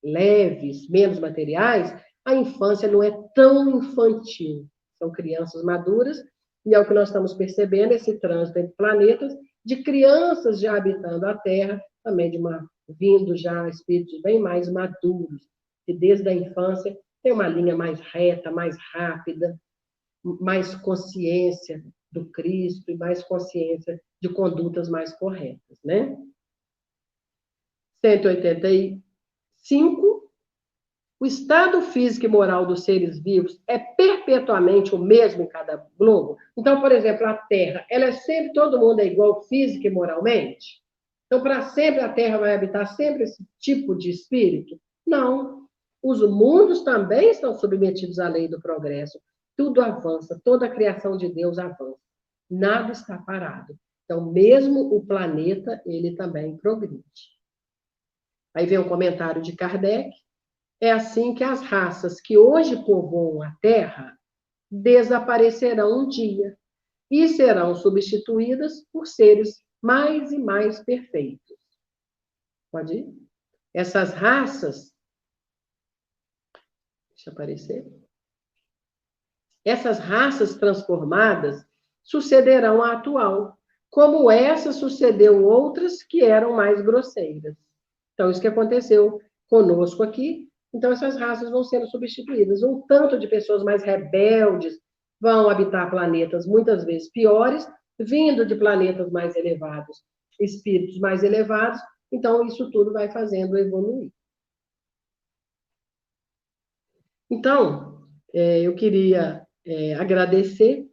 leves, menos materiais, a infância não é tão infantil. São crianças maduras, e é o que nós estamos percebendo, esse trânsito entre planetas, de crianças já habitando a Terra, também vindo já espíritos bem mais maduros, que desde a infância tem uma linha mais reta, mais rápida, mais consciência do Cristo e mais consciência de condutas mais corretas, né? 185. O estado físico e moral dos seres vivos é perpetuamente o mesmo em cada globo? Então, por exemplo, a Terra, ela é sempre, todo mundo é igual física e moralmente? Então, para sempre a Terra vai habitar sempre esse tipo de espírito? Não. Os mundos também estão submetidos à lei do progresso. Tudo avança, toda a criação de Deus avança. Nada está parado. Então, mesmo o planeta, ele também progride. Aí vem um comentário de Kardec. É assim que as raças que hoje povoam a Terra desaparecerão um dia e serão substituídas por seres mais e mais perfeitos. Pode ir? Essas raças... Deixa aparecer. Essas raças transformadas sucederão à atual, como essa sucedeu outras que eram mais grosseiras. Então, isso que aconteceu conosco aqui. Então, essas raças vão sendo substituídas. Um tanto de pessoas mais rebeldes vão habitar planetas muitas vezes piores, vindo de planetas mais elevados, espíritos mais elevados. Então, isso tudo vai fazendo evoluir. Então, eu queria agradecer,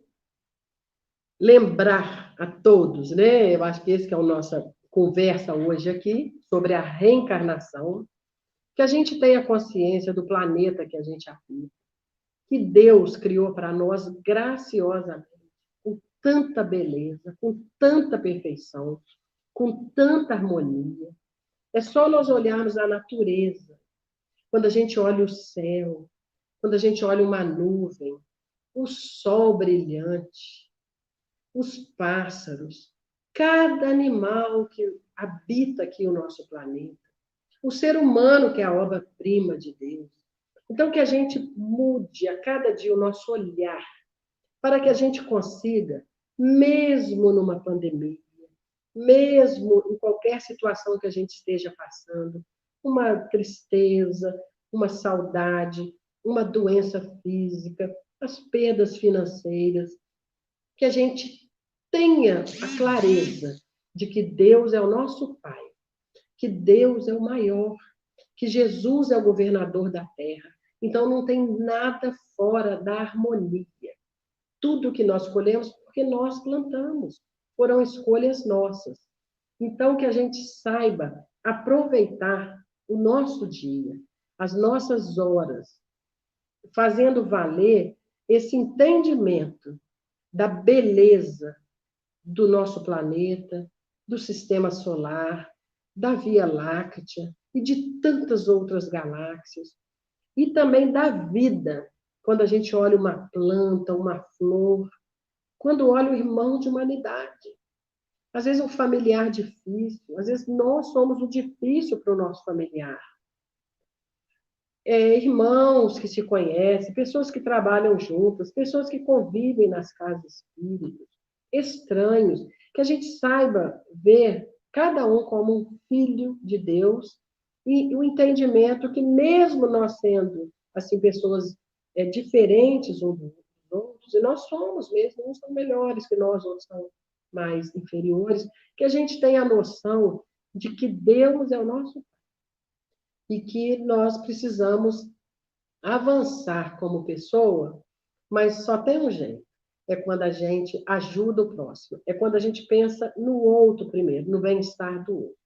lembrar a todos, né? Eu acho que esse que é a nossa conversa hoje aqui, sobre a reencarnação, que a gente tenha consciência do planeta que a gente habita, que Deus criou para nós graciosamente, com tanta beleza, com tanta perfeição, com tanta harmonia. É só nós olharmos a natureza, quando a gente olha o céu, quando a gente olha uma nuvem, o sol brilhante, os pássaros, cada animal que habita aqui o nosso planeta, o ser humano, que é a obra-prima de Deus. Então, que a gente mude a cada dia o nosso olhar, para que a gente consiga, mesmo numa pandemia, mesmo em qualquer situação que a gente esteja passando, uma tristeza, uma saudade, uma doença física, as perdas financeiras, que a gente tenha a clareza de que Deus é o nosso Pai, que Deus é o maior, que Jesus é o governador da terra. Então, não tem nada fora da harmonia. Tudo que nós colhemos, porque nós plantamos, foram escolhas nossas. Então, que a gente saiba aproveitar o nosso dia, as nossas horas, fazendo valer esse entendimento da beleza do nosso planeta, do sistema solar, da Via Láctea e de tantas outras galáxias. E também da vida, quando a gente olha uma planta, uma flor, quando olha o irmão de humanidade. Às vezes um familiar difícil, às vezes nós somos o difícil para o nosso familiar. Irmãos que se conhecem, pessoas que trabalham juntas, pessoas que convivem nas casas espíritas, estranhos, que a gente saiba ver cada um como um filho de Deus e o entendimento que mesmo nós sendo assim pessoas diferentes uns dos outros, e nós somos mesmo, uns são melhores que nós, outros são mais inferiores, que a gente tenha a noção de que Deus é o nosso e que nós precisamos avançar como pessoa, mas só tem um jeito. É quando a gente ajuda o próximo. É quando a gente pensa no outro primeiro, no bem-estar do outro.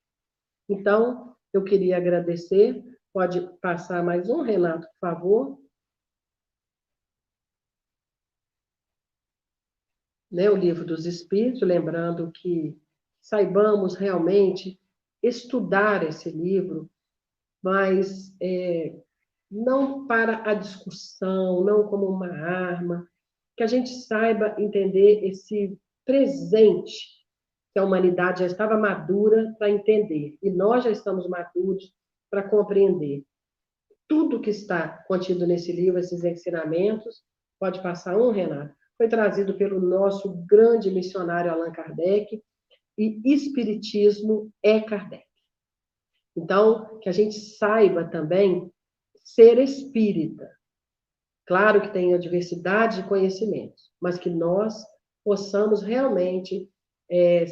Então, eu queria agradecer. Pode passar mais um, Renato, por favor. Né, o Livro dos Espíritos, lembrando que saibamos realmente estudar esse livro, mas não para a discussão, não como uma arma, que a gente saiba entender esse presente que a humanidade já estava madura para entender, e nós já estamos maduros para compreender. Tudo que está contido nesse livro, esses ensinamentos, pode passar um, Renato, foi trazido pelo nosso grande missionário Allan Kardec, e Espiritismo é Kardec. Então, que a gente saiba também ser espírita. Claro que tem a diversidade de conhecimentos, mas que nós possamos realmente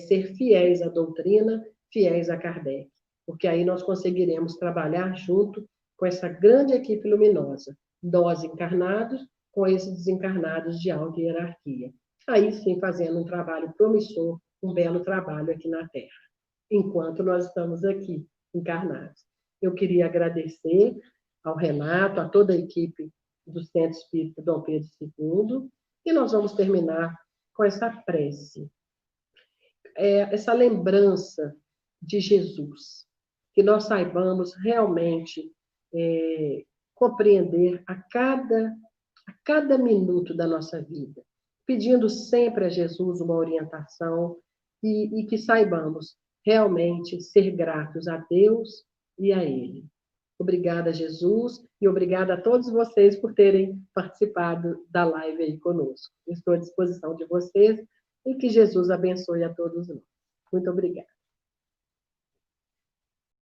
ser fiéis à doutrina, fiéis a Kardec, porque aí nós conseguiremos trabalhar junto com essa grande equipe luminosa, nós encarnados com esses desencarnados de alta hierarquia. Aí sim, fazendo um trabalho promissor, um belo trabalho aqui na Terra, enquanto nós estamos aqui, encarnados. Eu queria agradecer ao Renato, a toda a equipe do Centro Espírita Dom Pedro II, e nós vamos terminar com essa prece, essa lembrança de Jesus, que nós saibamos realmente compreender a cada minuto da nossa vida, pedindo sempre a Jesus uma orientação e que saibamos realmente ser gratos a Deus e a Ele. Obrigada, Jesus, e obrigada a todos vocês por terem participado da live aí conosco. Estou à disposição de vocês e que Jesus abençoe a todos nós. Muito obrigada.